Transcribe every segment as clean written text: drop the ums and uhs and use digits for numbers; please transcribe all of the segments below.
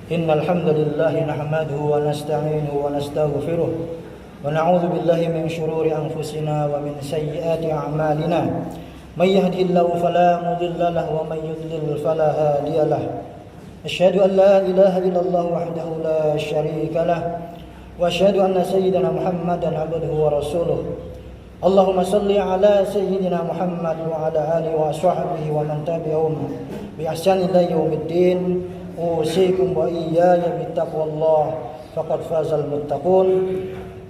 إن الحمد لله نحمده ونستعينه ونستغفره ونعوذ بالله من شرور أنفسنا ومن سيئات أعمالنا من يهده الله فلا مضل له ومن يضلل فلا هادي له أشهد أن لا إله إلا الله وحده لا شريك له وأشهد أن سيدنا محمدا عبده ورسوله اللهم صل على سيدنا محمد وعلى آله وصحبه ومن تبعهم بإحسان إلى يوم الدين أوصيكم وإياي بتقوى الله فقد فاز المتقون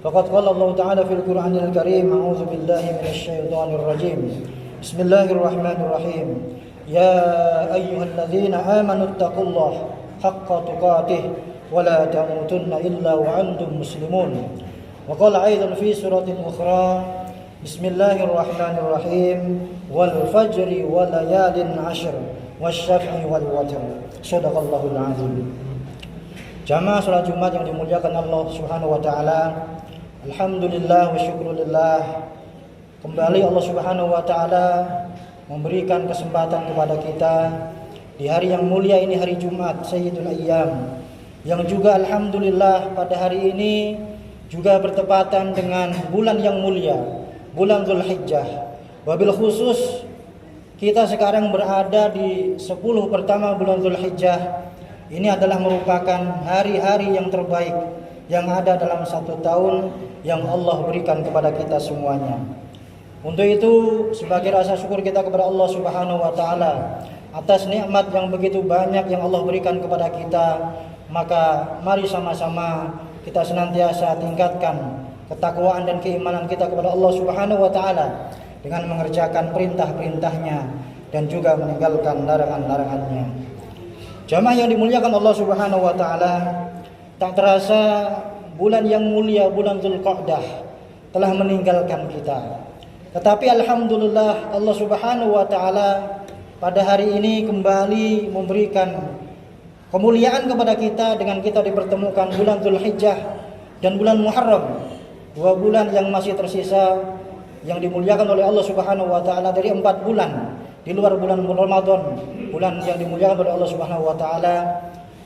فقد قال الله تعالى في القرآن الكريم أعوذ بالله من الشيطان الرجيم بسم الله الرحمن الرحيم يا أيها الذين آمنوا اتقوا الله حق تقاته ولا تموتن إلا وأنتم مسلمون وقال أيضا في سورة أخرى بسم الله الرحمن الرحيم والفجر وليال عشر والشفع والوتر sadaqallahul azim. Jamaah salat Jumat yang dimuliakan Allah Subhanahu wa taala. Alhamdulillah wa syukrulillah. Kembali Allah Subhanahu wa taala memberikan kesempatan kepada kita di hari yang mulia ini, hari Jumat Sayyidul Ayyam, yang juga alhamdulillah pada hari ini juga bertepatan dengan bulan yang mulia, bulan Dzulhijjah. Wabil khusus kita sekarang berada di 10 pertama bulan Dzulhijjah. Ini adalah merupakan hari-hari yang terbaik yang ada dalam satu tahun yang Allah berikan kepada kita semuanya. Untuk itu, sebagai rasa syukur kita kepada Allah Subhanahu wa taala atas nikmat yang begitu banyak yang Allah berikan kepada kita, maka mari sama-sama kita senantiasa tingkatkan ketakwaan dan keimanan kita kepada Allah Subhanahu wa taala dengan mengerjakan perintah-perintahnya dan juga meninggalkan larangan-larangannya. Jamaah yang dimuliakan Allah Subhanahu wa taala, tak terasa bulan yang mulia, bulan Dzulqa'dah telah meninggalkan kita. Tetapi alhamdulillah Allah Subhanahu wa taala pada hari ini kembali memberikan kemuliaan kepada kita dengan kita dipertemukan bulan Dzulhijjah dan bulan Muharram, 2 bulan yang masih tersisa yang dimuliakan oleh Allah Subhanahu wa taala dari 4 bulan di luar bulan Ramadan, bulan yang dimuliakan oleh Allah Subhanahu wa taala,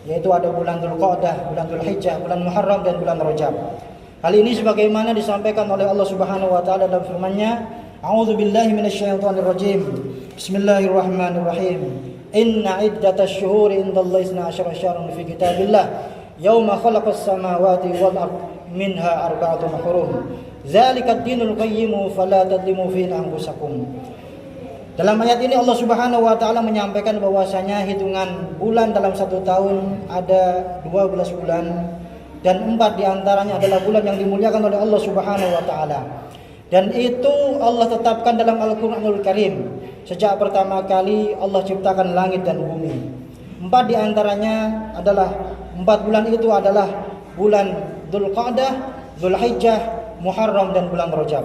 yaitu ada bulan Dzulqa'dah, bulan Dzulhijjah, bulan Muharram dan bulan Rajab. Hal ini sebagaimana disampaikan oleh Allah Subhanahu wa taala dalam firman-Nya, A'udzu billahi minasyaitonir rajim. Bismillahirrahmanirrahim. Inna iddatasy syuhuri indallahi 12 syahran fi kitabillah yauma khalaqas samawati wal ardh minha arba'atun hurum. Zalikad dinul qayyim fala tadlimu fi anfusakum. Dalam ayat ini Allah Subhanahu wa taala menyampaikan bahwasanya hitungan bulan dalam satu tahun ada 12 bulan dan 4 diantaranya adalah bulan yang dimuliakan oleh Allah Subhanahu wa taala. Dan itu Allah tetapkan dalam Al-Qur'anul Karim sejak pertama kali Allah ciptakan langit dan bumi. 4 diantaranya adalah 4 bulan itu adalah bulan Dzulqa'dah, Dzulhijjah, Muharram dan bulan Rajab.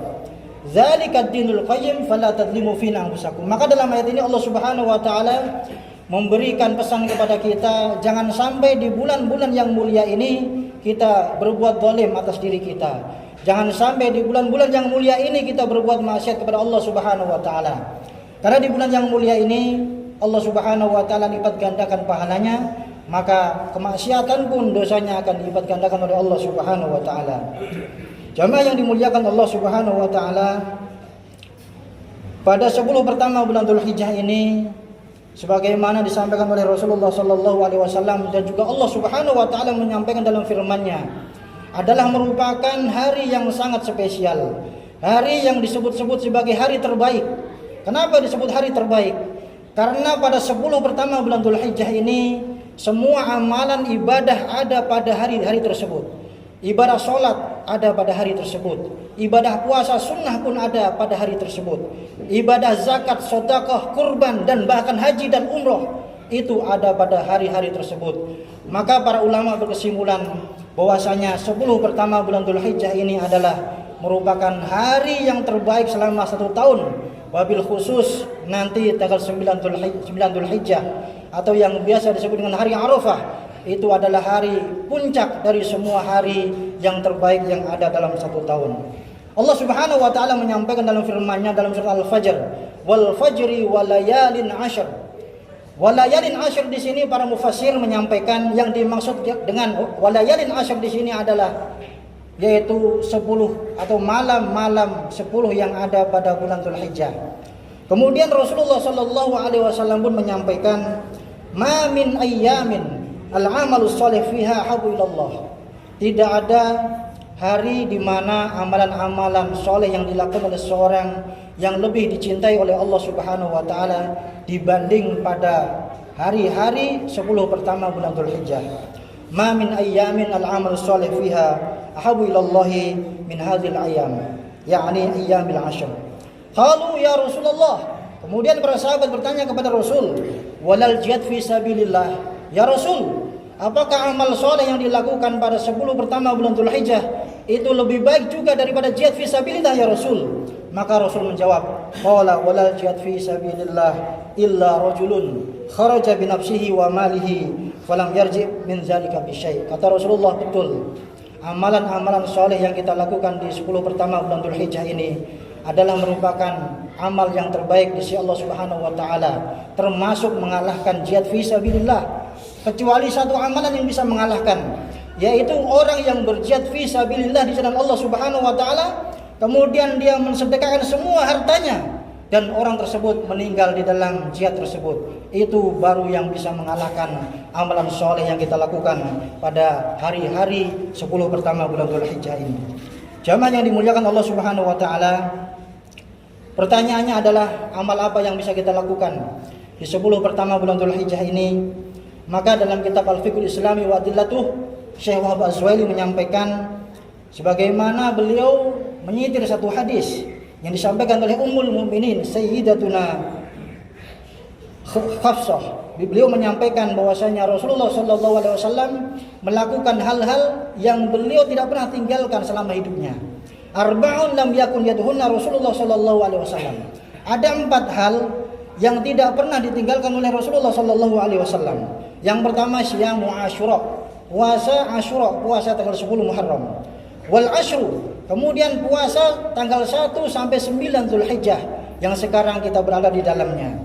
Zalikad dinul qayyim fala tadlimu fi anfusakum. Maka dalam ayat ini Allah Subhanahu wa taala memberikan pesan kepada kita, jangan sampai di bulan-bulan yang mulia ini kita berbuat zalim atas diri kita. Jangan sampai di bulan-bulan yang mulia ini kita berbuat maksiat kepada Allah Subhanahu wa taala. Karena di bulan yang mulia ini Allah Subhanahu wa taala lipat gandakan pahalanya, maka kemaksiatan pun dosanya akan dilipat gandakan oleh Allah Subhanahu wa taala. Jamaah yang dimuliakan Allah Subhanahu wa taala, pada 10 pertama bulan Dzulhijjah ini sebagaimana disampaikan oleh Rasulullah sallallahu alaihi wasallam dan juga Allah Subhanahu wa taala menyampaikan dalam firman-Nya, adalah merupakan hari yang sangat spesial. Hari yang disebut-sebut sebagai hari terbaik. Kenapa disebut hari terbaik? Karena pada 10 pertama bulan Dzulhijjah ini semua amalan ibadah ada pada hari-hari tersebut. Ibadah sholat ada pada hari tersebut. Ibadah puasa sunnah pun ada pada hari tersebut. Ibadah zakat, sedekah, kurban dan bahkan haji dan umroh itu ada pada hari-hari tersebut. Maka para ulama berkesimpulan bahwasanya 10 pertama bulan Dzulhijjah ini adalah merupakan hari yang terbaik selama 1 tahun. Wabil khusus nanti tanggal 9 Dzulhijjah atau yang biasa disebut dengan hari Arafah, itu adalah hari puncak dari semua hari yang terbaik yang ada dalam 1 tahun. Allah Subhanahu wa taala menyampaikan dalam firman-Nya dalam surat Al-Fajr, "Wal fajri walayalin 'ashr." Walayalin asyr di sini para mufassir menyampaikan yang dimaksud dengan walayalin asyr di sini adalah yaitu 10 atau malam-malam 10 yang ada pada bulan Dzulhijjah. Kemudian Rasulullah sallallahu alaihi wasallam pun menyampaikan, "Ma min ayyamin al-amalus shalih fiha habu ilallah." Tidak ada hari di mana amalan-amalan soleh yang dilakukan oleh seorang yang lebih dicintai oleh Allah Subhanahu wa taala dibanding pada hari-hari 10 pertama bulan Dzulhijjah. Ma min ayyamin al-amal shalih fiha ahabu ilallahi min hadhil ayyam, yakni ayyamil ashr. Qalu ya Rasulullah. Kemudian para sahabat bertanya kepada Rasul, "Walal jihad fi sabilillah?" Ya Rasul, apakah amal soleh yang dilakukan pada 10 pertama bulan Dzulhijjah itu lebih baik juga daripada jihad fi sabilillah ya Rasul? Maka Rasul menjawab, "Qala walal jihad fi sabilillah illa rajulun kharaja bi nafsihi wa malihi falam yarji min zalika bi syai'." Kata Rasulullah, betul. Amalan-amalan soleh yang kita lakukan di 10 pertama bulan Dzulhijjah ini adalah merupakan amal yang terbaik di sisi Allah Subhanahu wa taala, termasuk mengalahkan jihad fi sabilillah. Kecuali satu amalan yang bisa mengalahkan, yaitu orang yang berjihad fi sabilillah di jalan Allah Subhanahu wa taala, kemudian dia mensedekahkan semua hartanya dan orang tersebut meninggal di dalam jihad tersebut. Itu baru yang bisa mengalahkan amalan soleh yang kita lakukan pada hari-hari 10 pertama bulan Dzulhijjah ini. Jamaah yang dimuliakan Allah Subhanahu wa taala, pertanyaannya adalah amal apa yang bisa kita lakukan di 10 pertama bulan Dzulhijjah ini? Maka dalam kitab Al-Fiqhul Islami wa Adillatuh, Syekh Wahab Az-Zuhaili menyampaikan sebagaimana beliau menyitir satu hadis yang disampaikan oleh Ummul Mukminin Sayyidatuna Hafsah. Beliau menyampaikan bahwasanya Rasulullah sallallahu alaihi wasallam melakukan hal-hal yang beliau tidak pernah tinggalkan selama hidupnya. Arba'un lam yakun yadhunna Rasulullah sallallahu alaihi wasallam. Ada 4 hal yang tidak pernah ditinggalkan oleh Rasulullah sallallahu alaihi wasallam. Yang pertama syamu Asyura, puasa Asyura, puasa tanggal 10 Muharram. Wal asyru, kemudian puasa tanggal 1 sampai 9 Dzulhijjah yang sekarang kita berada di dalamnya.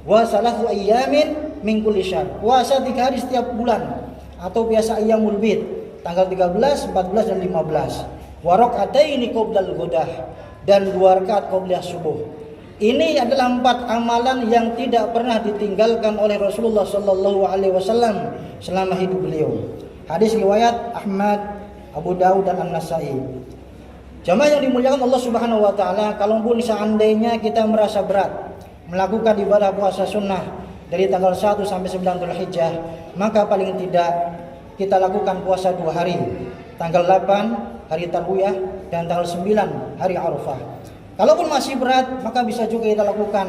Wa salatu ayyamin min kulli syahr, puasa 3 hari setiap bulan atau biasa ayyamul bid, tanggal 13, 14 dan 15. Wa rak'ataini qoblal ghudah, dan 2 rakaat qobliyah subuh. Ini adalah 4 amalan yang tidak pernah ditinggalkan oleh Rasulullah sallallahu alaihi wasallam selama hidup beliau. Hadis riwayat Ahmad, Abu Daud dan An-Nasai. Jamaah yang dimuliakan Allah Subhanahu wa taala, kalaupun seandainya kita merasa berat melakukan ibadah puasa sunnah dari tanggal 1 sampai 9 Dzulhijjah, maka paling tidak kita lakukan puasa 2 hari. Tanggal 8 hari Tarwiyah dan tanggal 9 hari Arafah. Kalaupun masih berat, maka bisa juga kita lakukan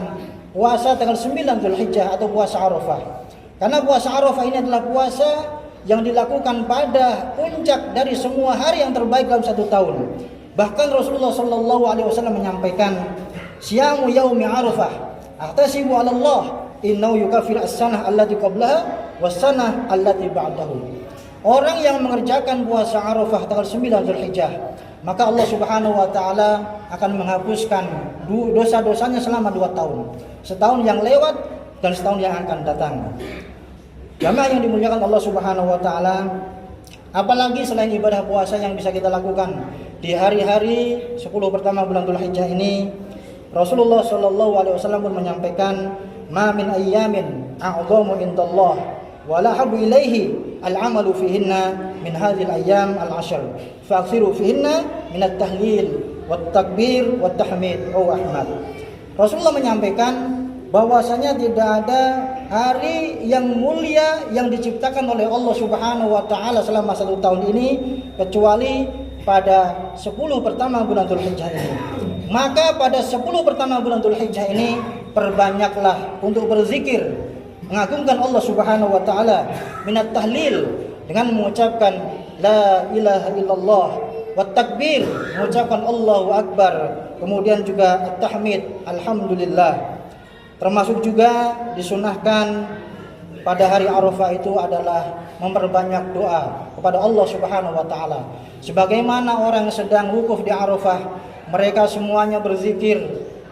puasa tanggal 9 Dzulhijjah atau puasa Arafah. Karena puasa Arafah ini adalah puasa yang dilakukan pada puncak dari semua hari yang terbaik dalam 1 tahun. Bahkan Rasulullah sallallahu alaihi wasallam menyampaikan, "Syamu yaumi Arafah, ahtasibu 'ala Allah, innahu yukaffiru as-sanah allati qablaha was-sanah allati ba'dahu." Orang yang mengerjakan puasa Arafah tanggal 9 Dzulhijjah, maka Allah Subhanahu wa taala akan menghapuskan dosa-dosanya selama 2 tahun. Setahun yang lewat dan setahun yang akan datang. Jamaah yang dimuliakan Allah Subhanahu wa taala, apalagi selain ibadah puasa yang bisa kita lakukan di hari-hari 10 pertama bulan Dzulhijjah ini, Rasulullah sallallahu alaihi wasallam pun menyampaikan, "Ma min ayyamin a'dhamu indallah wa la habu ilaihi al-'amalu fihinna min hadhil ayyam al-'ashr. Fa'ksiru fihinna min at-tahlil wat-takbir wat-tahmid." Ahmad. Rasulullah menyampaikan bahwasanya tidak ada hari yang mulia yang diciptakan oleh Allah Subhanahu wa taala selama 1 tahun ini kecuali pada 10 pertama bulan Dzulhijjah ini. Maka pada 10 pertama bulan Dzulhijjah ini perbanyaklah untuk berzikir, mengagungkan Allah Subhanahu wa taala, minat tahlil dengan mengucapkan la ilaha illallah, wat takbir mengucapkan Allahu akbar, kemudian juga at-tahmid alhamdulillah. Termasuk juga disunahkan pada hari Arafah itu adalah memperbanyak doa kepada Allah Subhanahu wa taala. Sebagaimana orang sedang wukuf di Arafah, mereka semuanya berzikir,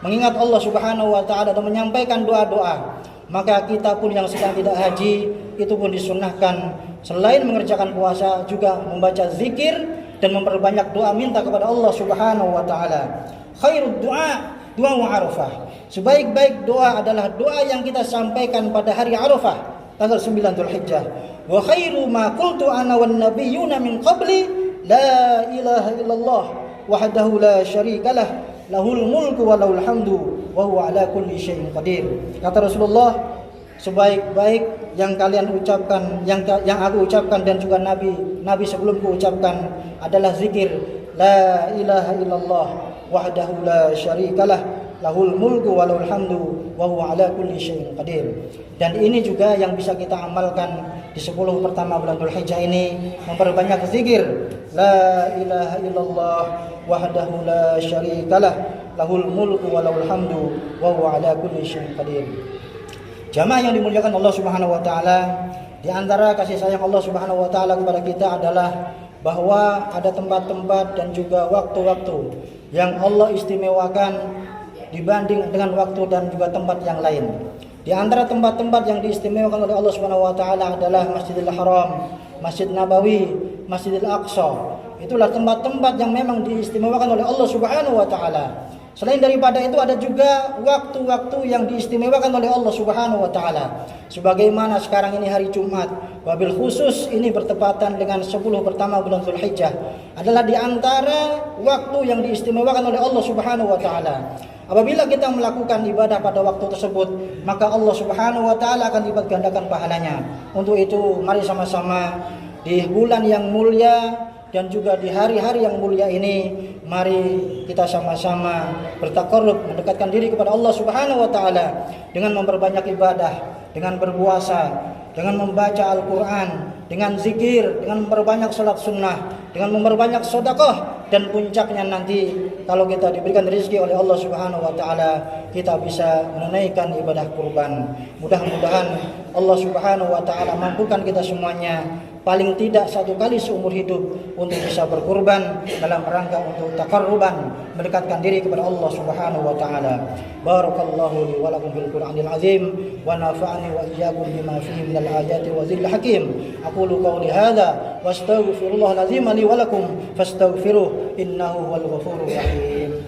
mengingat Allah Subhanahu wa taala dan menyampaikan doa-doa. maka kita pun yang sedang tidak haji itu pun disunnahkan selain mengerjakan puasa juga membaca zikir dan memperbanyak doa minta kepada Allah Subhanahu wa taala. Khairud du'a doa Arafah. Sebaik-baik doa adalah doa yang kita sampaikan pada hari Arafah tanggal 9 Dzulhijjah. Wa khairu ma qultu ana wan nabiyyuna min qabli la ilaha illallah wahdahu la syarikalah lahul mulku wa lahul hamdu wa huwa ala kulli syai'in qadir. Kata Rasulullah, sebaik-baik yang kalian ucapkan, yang aku ucapkan dan juga nabi sebelumku ucapkan adalah zikir la ilaha illallah wahdahu la syarikalah lahul mulku wa lahul hamdu wa huwa ala kulli syai'in qadir. Dan ini juga yang bisa kita amalkan di 10 pertama bulan Dzulhijjah ini, memperbanyak zikir la ilaha illallah wahdahu la syarikalah lahul mulku wa lahul hamdu wa huwa ala kulli syai'in qadir. Jamaah yang dimuliakan Allah Subhanahu wa taala, di antara kasih sayang Allah Subhanahu wa taala kepada kita adalah bahwa ada tempat-tempat dan juga waktu-waktu yang Allah istimewakan dibanding dengan waktu dan juga tempat yang lain. Di antara tempat-tempat yang diistimewakan oleh Allah Subhanahu wa taala adalah Masjidil Haram, Masjid Nabawi, Masjidil Aqsa. Itulah tempat-tempat yang memang diistimewakan oleh Allah Subhanahu wa taala. Selain daripada itu ada juga waktu-waktu yang diistimewakan oleh Allah Subhanahu wa taala. Sebagaimana sekarang ini hari Jumat, wabil khusus ini bertepatan dengan 10 pertama bulan Dzulhijjah, adalah di antara waktu yang diistimewakan oleh Allah Subhanahu wa taala. Apabila kita melakukan ibadah pada waktu tersebut, maka Allah Subhanahu wa taala akan lipat gandakan pahalanya. Untuk itu, mari sama-sama di bulan yang mulia dan juga di hari-hari yang mulia ini, mari kita sama-sama bertaqarrub, mendekatkan diri kepada Allah Subhanahu wa taala dengan memperbanyak ibadah, dengan berpuasa, dengan membaca Al-Qur'an, dengan zikir, dengan memperbanyak salat sunnah, dengan memperbanyak sedekah, dan puncaknya nanti kalau kita diberikan rezeki oleh Allah Subhanahu wa taala, kita bisa menunaikan ibadah kurban. Mudah-mudahan Allah Subhanahu wa taala mampukan kita semuanya paling tidak 1 kali seumur hidup untuk bisa berkurban dalam rangka untuk taqarruban, mendekatkan diri kepada Allah Subhanahu wa taala. Barakallahu li wa lakum fil Qur'anil azim wa nafa'ani wa iyyakum bima fihi minal ayati wa dhikril hakim. Aqulu qawli hadza wa astaghfirullahal azim li wa lakum fastaghfiruh innahu huwal ghafurur rahim.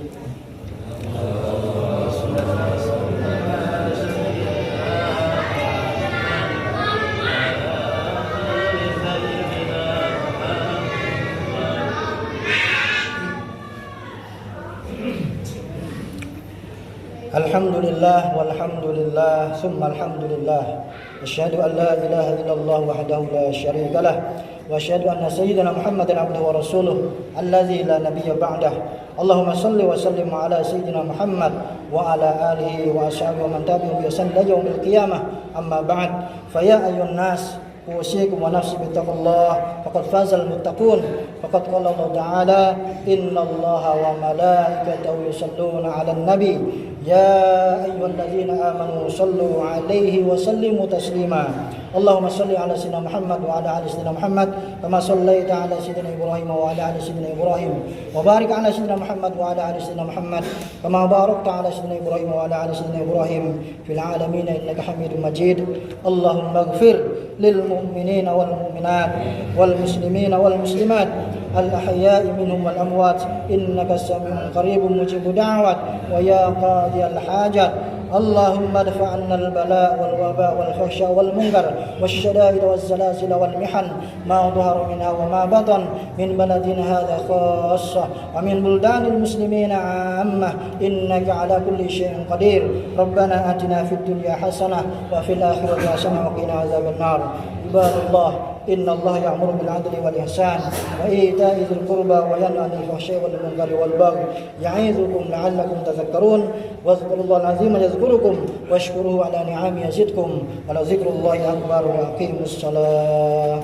Alhamdulillah walhamdulillah summa alhamdulillah. Asyhadu an la ilaha illallah wahdahu la syarikalah wa asyhadu anna sayyidina Muhammadan abduhu wa rasuluh allazi la nabiyya ba'dah. Allahumma shalli wa sallim ala sayyidina Muhammad wa ala alihi wa ashabihi wa man tabi'ahum bi ihsan ila yaumil qiyamah. Amma ba'd. Fa ya ayyuhan nas usikum wa nafsi bittaqullah faqad fazal muttaqun. Faqad qala Allah ta'ala innallaha wa malaikatahu yusalluna 'alan nabi ya ayyuhalladzina amanu sallu 'alaihi wa sallimu taslima. Allahumma shalli 'ala sayyidina Muhammad wa 'ala ali sayyidina Muhammad kama shallaita 'ala sayyidina Ibrahim wa 'ala ali sayyidina Ibrahim wa barik 'ala sayyidina Muhammad wa 'ala ali sayyidina Muhammad kama barakta 'ala sayyidina Ibrahim wa 'ala ali sayyidina Ibrahim fil 'alamin innaka Hamidum Majid. Allahumma ighfir lil mu'minina wal mu'minat wal muslimina wal muslimat al ahya'i minhum wal amwat innaka sami'un qaribun mujibud da'wat wa ya qadiyal hajat. اللهم ادفع عنا البلاء والوباء والفحشاء والمنكر والشدائد والزلازل والمحن ما ظهر منها وما بطن من بلدنا هذا خاصة ومن بلدان المسلمين عامة إنك على كل شيء قدير. ربنا آتنا في الدنيا حسنة وفي الآخرة حسنة وقنا عذاب النار. عباد الله إن الله يأمر بالعدل والإحسان وإيتاء ذي القربى وينهى عن الفحشاء والمنكر والبغي يعظكم لعلكم تذكرون. واذكروا الله العظيم يذكركم واشكروه على نعمه يزدكم ولذكر الله أكبر وأقيموا الصلاة.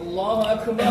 الله أكبر.